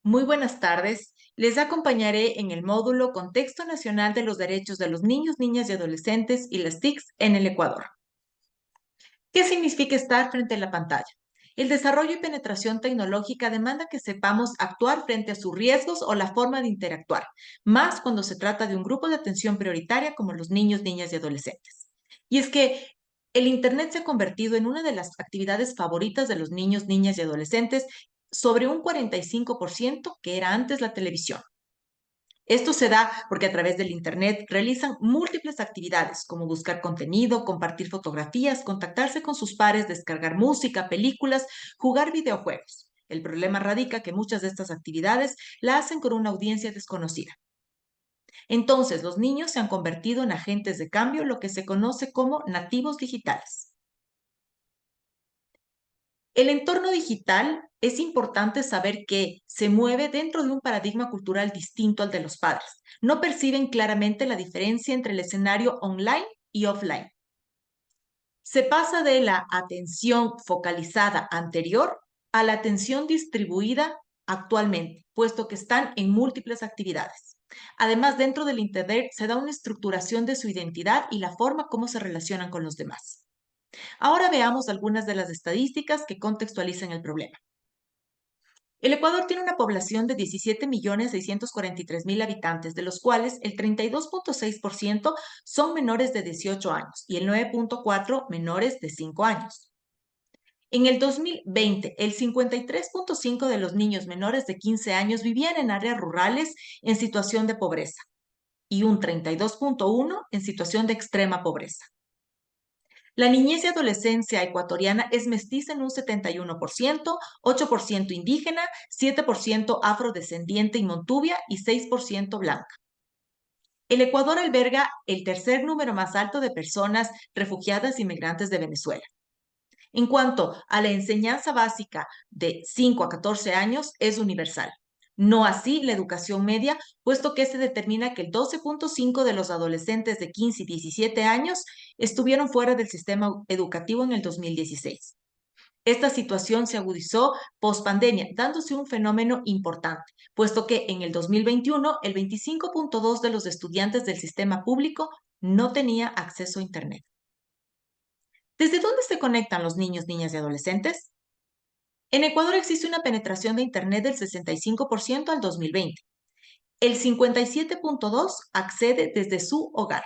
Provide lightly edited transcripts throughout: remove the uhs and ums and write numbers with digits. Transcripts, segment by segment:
Muy buenas tardes. Les acompañaré en el módulo Contexto Nacional de los Derechos de los Niños, Niñas y Adolescentes y las TICs en el Ecuador. ¿Qué significa estar frente a la pantalla? El desarrollo y penetración tecnológica demanda que sepamos actuar frente a sus riesgos o la forma de interactuar, más cuando se trata de un grupo de atención prioritaria como los niños, niñas y adolescentes. Y es que el Internet se ha convertido en una de las actividades favoritas de los niños, niñas y adolescentes, sobre un 45% que era antes la televisión. Esto se da porque a través del Internet realizan múltiples actividades, como buscar contenido, compartir fotografías, contactarse con sus pares, descargar música, películas, jugar videojuegos. El problema radica que muchas de estas actividades la hacen con una audiencia desconocida. Entonces, los niños se han convertido en agentes de cambio, lo que se conoce como nativos digitales. El entorno digital es importante saber que se mueve dentro de un paradigma cultural distinto al de los padres. No perciben claramente la diferencia entre el escenario online y offline. Se pasa de la atención focalizada anterior a la atención distribuida actualmente, puesto que están en múltiples actividades. Además, dentro del Internet se da una estructuración de su identidad y la forma como se relacionan con los demás. Ahora veamos algunas de las estadísticas que contextualizan el problema. El Ecuador tiene una población de 17.643.000 habitantes, de los cuales el 32.6% son menores de 18 años y el 9.4% menores de 5 años. En el 2020, el 53.5% de los niños menores de 15 años vivían en áreas rurales en situación de pobreza y un 32.1% en situación de extrema pobreza. La niñez y adolescencia ecuatoriana es mestiza en un 71%, 8% indígena, 7% afrodescendiente y montubia y 6% blanca. El Ecuador alberga el tercer número más alto de personas refugiadas y migrantes de Venezuela. En cuanto a la enseñanza básica de 5 a 14 años, es universal. No así la educación media, puesto que se determina que el 12.5% de los adolescentes de 15 y 17 años estuvieron fuera del sistema educativo en el 2016. Esta situación se agudizó post pandemia, dándose un fenómeno importante, puesto que en el 2021 el 25.2% de los estudiantes del sistema público no tenía acceso a Internet. ¿Desde dónde se conectan los niños, niñas y adolescentes? En Ecuador existe una penetración de Internet del 65% al 2020. El 57.2% accede desde su hogar.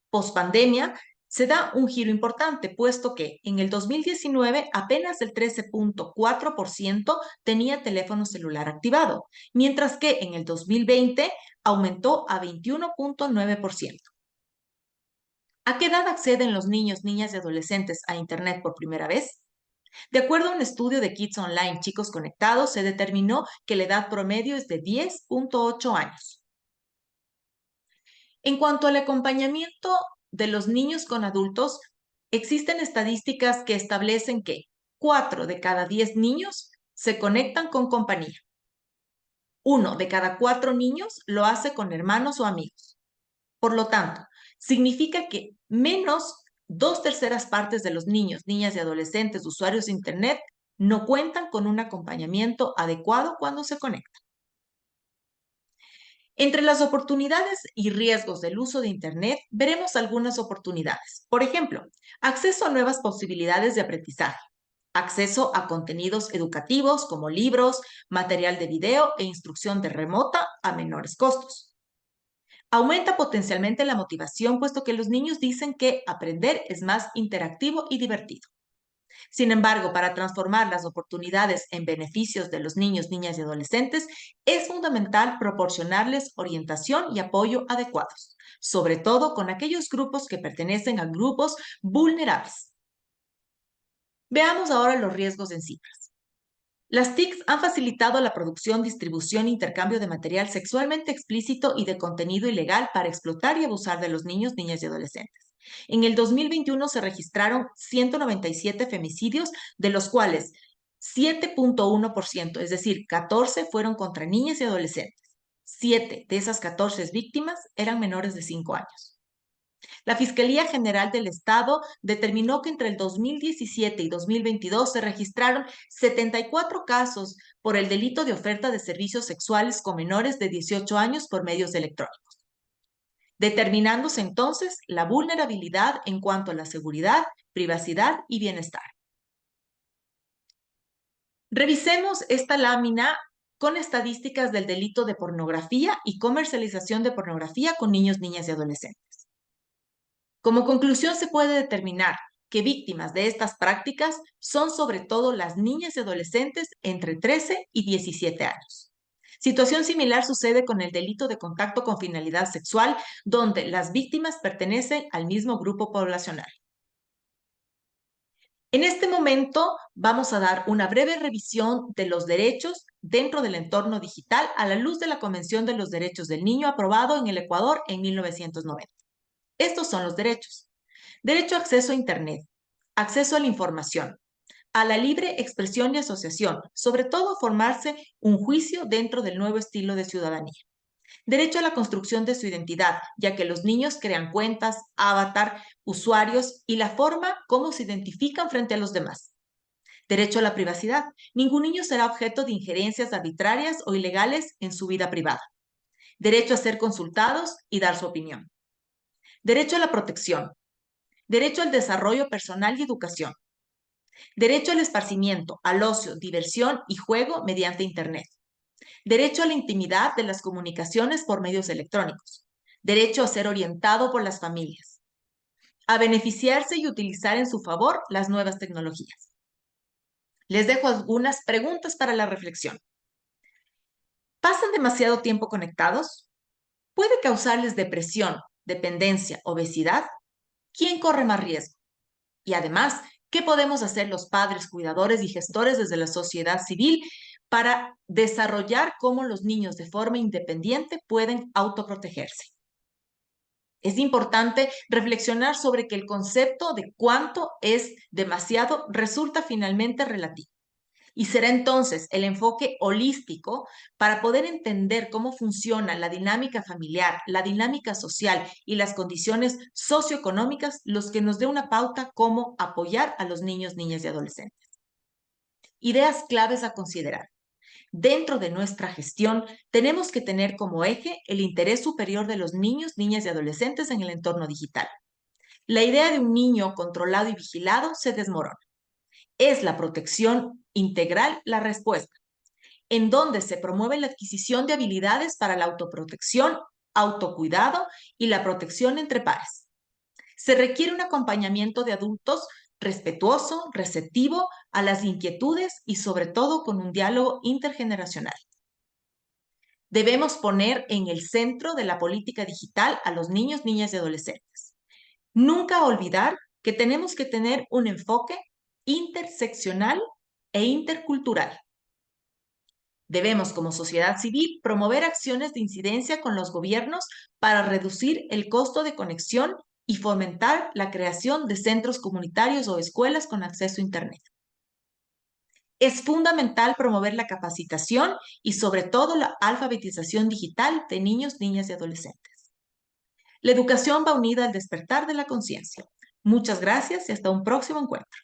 Pospandemia se da un giro importante, puesto que en el 2019 apenas el 13.4% tenía teléfono celular activado, mientras que en el 2020 aumentó a 21.9%. ¿A qué edad acceden los niños, niñas y adolescentes a Internet por primera vez? De acuerdo a un estudio de Kids Online, Chicos Conectados, se determinó que la edad promedio es de 10.8 años. En cuanto al acompañamiento de los niños con adultos, existen estadísticas que establecen que 4 de cada 10 niños se conectan con compañía. 1 de cada 4 niños lo hace con hermanos o amigos. Por lo tanto, significa que menos 2/3 de los niños, niñas y adolescentes usuarios de Internet no cuentan con un acompañamiento adecuado cuando se conectan. Entre las oportunidades y riesgos del uso de Internet, veremos algunas oportunidades. Por ejemplo, acceso a nuevas posibilidades de aprendizaje, acceso a contenidos educativos como libros, material de video e instrucción de remota a menores costos. Aumenta potencialmente la motivación, puesto que los niños dicen que aprender es más interactivo y divertido. Sin embargo, para transformar las oportunidades en beneficios de los niños, niñas y adolescentes, es fundamental proporcionarles orientación y apoyo adecuados, sobre todo con aquellos grupos que pertenecen a grupos vulnerables. Veamos ahora los riesgos en cifras. Las TICs han facilitado la producción, distribución e intercambio de material sexualmente explícito y de contenido ilegal para explotar y abusar de los niños, niñas y adolescentes. En el 2021 se registraron 197 femicidios, de los cuales 7.1%, es decir, 14 fueron contra niñas y adolescentes. 7 de esas 14 víctimas eran menores de 5 años. La Fiscalía General del Estado determinó que entre el 2017 y 2022 se registraron 74 casos por el delito de oferta de servicios sexuales con menores de 18 años por medios electrónicos, determinándose entonces la vulnerabilidad en cuanto a la seguridad, privacidad y bienestar. Revisemos esta lámina con estadísticas del delito de pornografía y comercialización de pornografía con niños, niñas y adolescentes. Como conclusión, se puede determinar que víctimas de estas prácticas son sobre todo las niñas y adolescentes entre 13 y 17 años. Situación similar sucede con el delito de contacto con finalidad sexual, donde las víctimas pertenecen al mismo grupo poblacional. En este momento vamos a dar una breve revisión de los derechos dentro del entorno digital a la luz de la Convención de los Derechos del Niño aprobado en el Ecuador en 1990. Estos son los derechos. Derecho a acceso a Internet, acceso a la información, a la libre expresión y asociación, sobre todo formarse un juicio dentro del nuevo estilo de ciudadanía. Derecho a la construcción de su identidad, ya que los niños crean cuentas, avatar, usuarios y la forma como se identifican frente a los demás. Derecho a la privacidad. Ningún niño será objeto de injerencias arbitrarias o ilegales en su vida privada. Derecho a ser consultados y dar su opinión. Derecho a la protección. Derecho al desarrollo personal y educación. Derecho al esparcimiento, al ocio, diversión y juego mediante Internet. Derecho a la intimidad de las comunicaciones por medios electrónicos. Derecho a ser orientado por las familias. A beneficiarse y utilizar en su favor las nuevas tecnologías. Les dejo algunas preguntas para la reflexión. ¿Pasan demasiado tiempo conectados? ¿Puede causarles depresión, dependencia, obesidad? ¿Quién corre más riesgo? Y además, ¿qué podemos hacer los padres, cuidadores y gestores desde la sociedad civil para desarrollar cómo los niños de forma independiente pueden autoprotegerse? Es importante reflexionar sobre que el concepto de cuánto es demasiado resulta finalmente relativo. Y será entonces el enfoque holístico para poder entender cómo funciona la dinámica familiar, la dinámica social y las condiciones socioeconómicas los que nos dé una pauta cómo apoyar a los niños, niñas y adolescentes. Ideas claves a considerar. Dentro de nuestra gestión, tenemos que tener como eje el interés superior de los niños, niñas y adolescentes en el entorno digital. La idea de un niño controlado y vigilado se desmorona. Es la protección integral la respuesta, en donde se promueve la adquisición de habilidades para la autoprotección, autocuidado y la protección entre pares. Se requiere un acompañamiento de adultos respetuoso, receptivo a las inquietudes y sobre todo con un diálogo intergeneracional. Debemos poner en el centro de la política digital a los niños, niñas y adolescentes. Nunca olvidar que tenemos que tener un enfoque interseccional e intercultural. Debemos, como sociedad civil, promover acciones de incidencia con los gobiernos para reducir el costo de conexión y fomentar la creación de centros comunitarios o escuelas con acceso a Internet. Es fundamental promover la capacitación y sobre todo la alfabetización digital de niños, niñas y adolescentes. La educación va unida al despertar de la conciencia. Muchas gracias y hasta un próximo encuentro.